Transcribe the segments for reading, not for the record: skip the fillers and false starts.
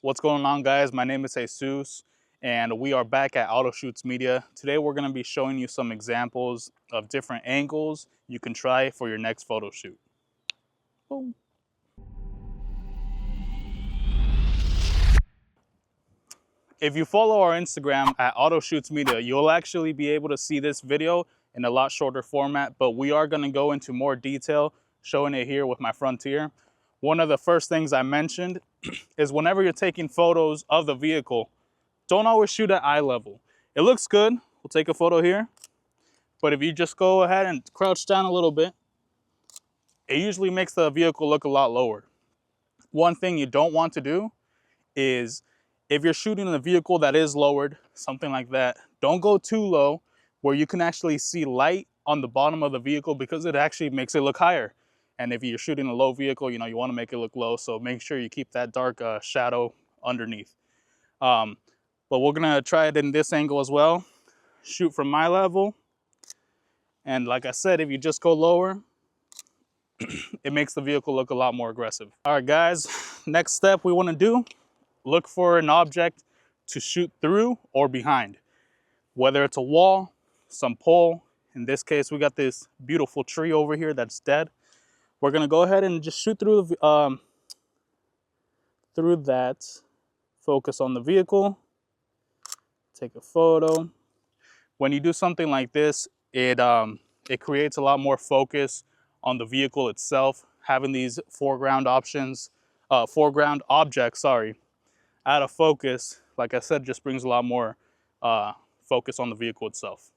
What's going on, guys? My name is Jesus, and we are back at Autoshoots Media. Today we're going to be showing you some examples of different angles you can try for your next photo shoot. Boom. If you follow our Instagram at Autoshoots Media, you'll actually be able to see this video in a lot shorter format, but we are going to go into more detail showing it here with my Frontier. One of the first things I mentioned is whenever you're taking photos of the vehicle, don't always shoot at eye level. It looks good. We'll take a photo here. But if you just go ahead and crouch down a little bit, it usually makes the vehicle look a lot lower. One thing you don't want to do is if you're shooting in a vehicle that is lowered, something like that, don't go too low where you can actually see light on the bottom of the vehicle because it actually makes it look higher. And if you're shooting a low vehicle, you want to make it look low. So make sure you keep that dark shadow underneath. But we're gonna try it in this angle as well. Shoot from my level. And like I said, if you just go lower, it makes the vehicle look a lot more aggressive. All right, guys, next step we wanna do, look for an object to shoot through or behind. Whether it's a wall, some pole. In this case, we got this beautiful tree over here that's dead. We're gonna go ahead and just shoot through that. Focus on the vehicle. Take a photo. When you do something like this, it creates a lot more focus on the vehicle itself. Having these foreground objects, out of focus, like I said, just brings a lot more focus on the vehicle itself.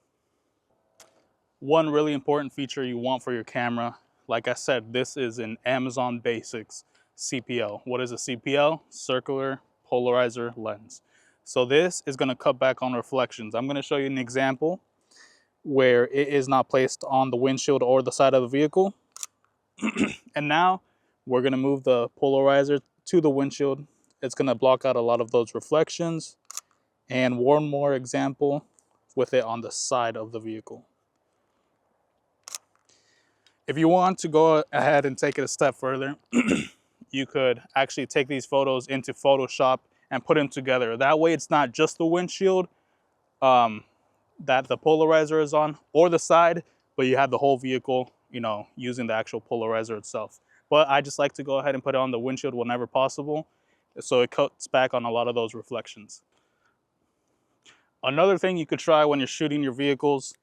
One really important feature you want for your camera, like I said, this is an Amazon Basics CPL. What is a CPL? Circular polarizer lens. So this is going to cut back on reflections. I'm going to show you an example where it is not placed on the windshield or the side of the vehicle. And now we're going to move the polarizer to the windshield. It's going to block out a lot of those reflections. And one more example with it on the side of the vehicle. If you want to go ahead and take it a step further, you could actually take these photos into Photoshop and put them together. That way it's not just the windshield that the polarizer is on or the side, but you have the whole vehicle, using the actual polarizer itself. But I just like to go ahead and put it on the windshield whenever possible, so it cuts back on a lot of those reflections. Another thing you could try when you're shooting your vehicles,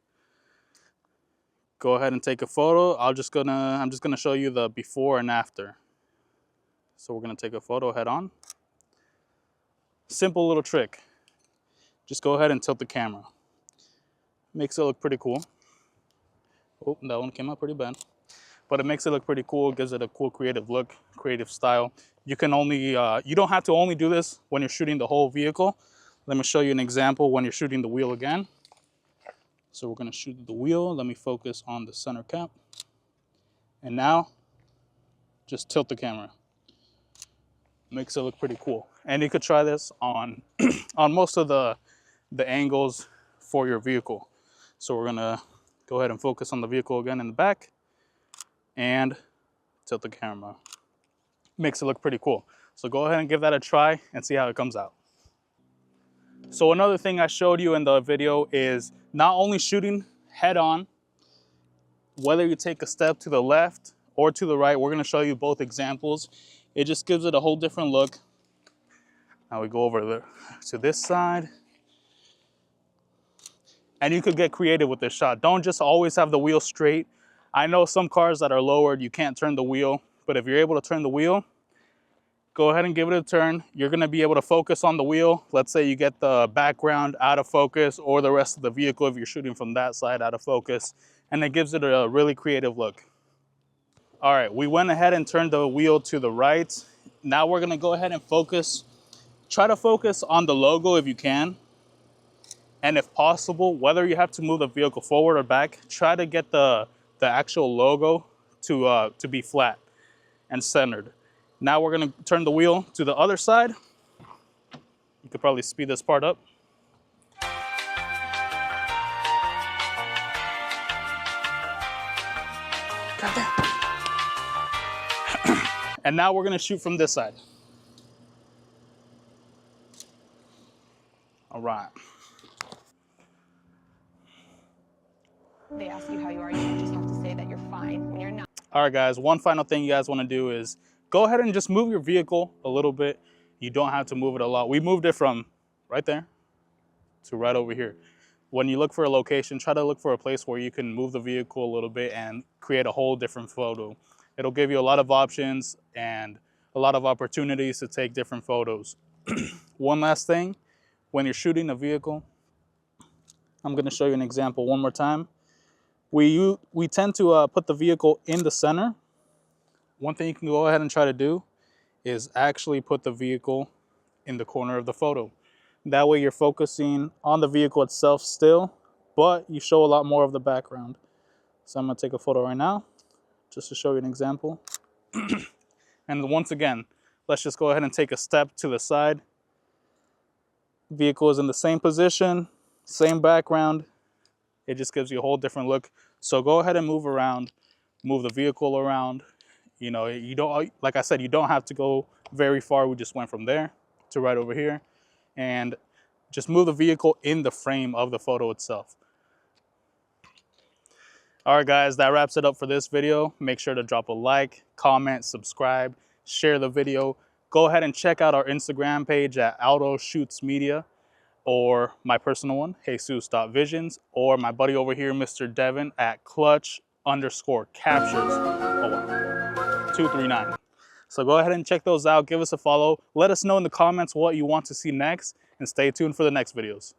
go ahead and take a photo. I'm just gonna show you the before and after. So we're gonna take a photo head on. Simple little trick. Just go ahead and tilt the camera. Makes it look pretty cool. Oh, that one came out pretty bad. But it makes it look pretty cool. It gives it a cool creative look, creative style. You can only, you don't have to only do this when you're shooting the whole vehicle. Let me show you an example when you're shooting the wheel again. So we're gonna shoot the wheel. Let me focus on the center cap. And now, just tilt the camera. Makes it look pretty cool. And you could try this on on most of the angles for your vehicle. So we're gonna go ahead and focus on the vehicle again in the back and tilt the camera. Makes it look pretty cool. So go ahead and give that a try and see how it comes out. So another thing I showed you in the video is not only shooting head on, whether you take a step to the left or to the right, we're gonna show you both examples. It just gives it a whole different look. Now we go over to this side. And you could get creative with this shot. Don't just always have the wheel straight. I know some cars that are lowered, you can't turn the wheel, but if you're able to turn the wheel, go ahead and give it a turn. You're gonna be able to focus on the wheel. Let's say you get the background out of focus or the rest of the vehicle if you're shooting from that side out of focus, and it gives it a really creative look. All right, we went ahead and turned the wheel to the right. Now we're gonna go ahead and focus. Try to focus on the logo if you can. And if possible, whether you have to move the vehicle forward or back, try to get the actual logo to be flat and centered. Now we're gonna turn the wheel to the other side. You could probably speed this part up. Goddamn. And now we're gonna shoot from this side. All right. They ask you how you are, you just have to say that you're fine when you're not. All right, guys, one final thing you guys want to do is go ahead and just move your vehicle a little bit. You don't have to move it a lot. We moved it from right there to right over here. When you look for a location, try to look for a place where you can move the vehicle a little bit and create a whole different photo. It'll give you a lot of options and a lot of opportunities to take different photos. One last thing, when you're shooting a vehicle, I'm going to show you an example one more time. We tend to put the vehicle in the center. One thing you can go ahead and try to do is actually put the vehicle in the corner of the photo. That way you're focusing on the vehicle itself still, but you show a lot more of the background. So I'm gonna take a photo right now, just to show you an example. And once again, let's just go ahead and take a step to the side. Vehicle is in the same position, same background. It just gives you a whole different look. So go ahead and move around, move the vehicle around. You know, you don't, like I said, you don't have to go very far. We just went from there to right over here, and just move the vehicle in the frame of the photo itself. All right, guys, that wraps it up for this video. Make sure to drop a like, comment, subscribe, share the video. Go ahead and check out our Instagram page at Autoshoots Media, or my personal one, Jesus.visions, or my buddy over here, Mr. Devin, at clutch_captures. Oh, wow. 239. So go ahead and check those out. Give us a follow. Let us know in the comments what you want to see next, and stay tuned for the next videos.